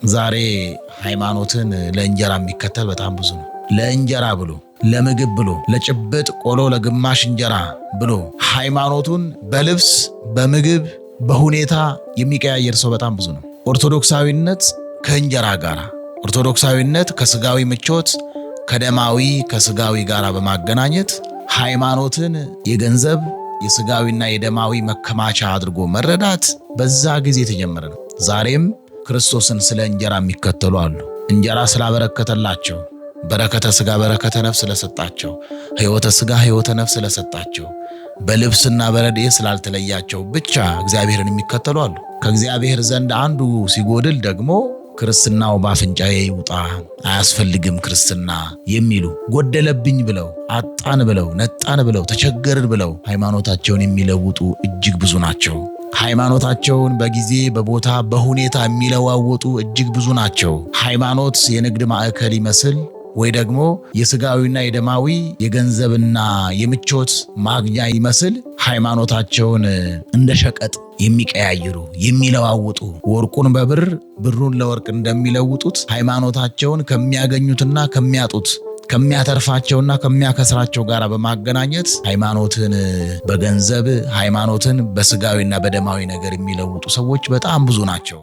ዛሬ ሃይማኖትን ለእንጀራ የሚከተል በጣም ብዙ ነው። ለእንጀራ ብሎ ለምግብ ብሎ ለጭብጥ ቆሎ ለግማሽ እንጀራ ብሎ ሃይማኖቱን በልብስ በምግብ በሁኔታ የሚቀያየር ሰው በጣም ብዙ ነው። ኦርቶዶክሳዊነት ከእንጀራ ጋር፣ ኦርቶዶክሳዊነት ከስጋዊ ምቾት ከደማዊ ከስጋዊ ጋር በማገናኘት ሃይማኖትን የገንዘብ የስጋዊና የደማዊ መከማቻ አድርጎ መረዳት በዛ ጊዜ የተጀመረ ነው። ዛሬም ክርስቶስን ስለ እንጀራ የሚከተሉ አሉ። እንጀራ ስላበረከተላቸው፣ በረከተ ስጋ በረከተ ነፍስ ስለሰጣቸው፣ ሕይወተ ስጋ ሕይወተ ነፍስ ስለሰጣቸው፣ በልብስና በረድኤት ስላልተለያቸው ብቻ እግዚአብሔርን የሚከተሉ አሉ። ከእግዚአብሔር ዘንድ አንዱ ሲጎድል ደግሞ ክርስትናው ባፍንጫዬ ይውጣ አያስፈልግም ክርስትና የሚሉ ጎደለብኝ ብለው አጣን ብለው ነጣን ብለው ተቸገርን ብለው ሃይማኖታቸውን የሚለውጡ እጅግ ብዙ ናቸው። ሃይማኖታቸውን በጊዜ በቦታ በሁኔታ የሚለዋወጡ እጅግ ብዙ ናቸው። ሃይማኖት የንግድ ማዕከል ይመስል ወይ ደግሞ የስጋዊና የደማዊ የገንዘብና የምቾት ማግኛ ይመስል ሃይማኖታቸውን እንደ ሸቀጥ የሚቀያይሩ የሚለዋውጡ፣ ወርቁን በብር ብሩን ለወርቅ እንደሚለውጡት ሃይማኖታቸውን ከሚያገኙትና ከሚያጡት ከሚያተርፋቸውና ከሚያከስራቸው ጋር በማገናኘት ሃይማኖትን በገንዘብ ሃይማኖትን በስጋዊና በደማዊ ነገር የሚለውጡ ሰዎች በጣም ብዙ ናቸው።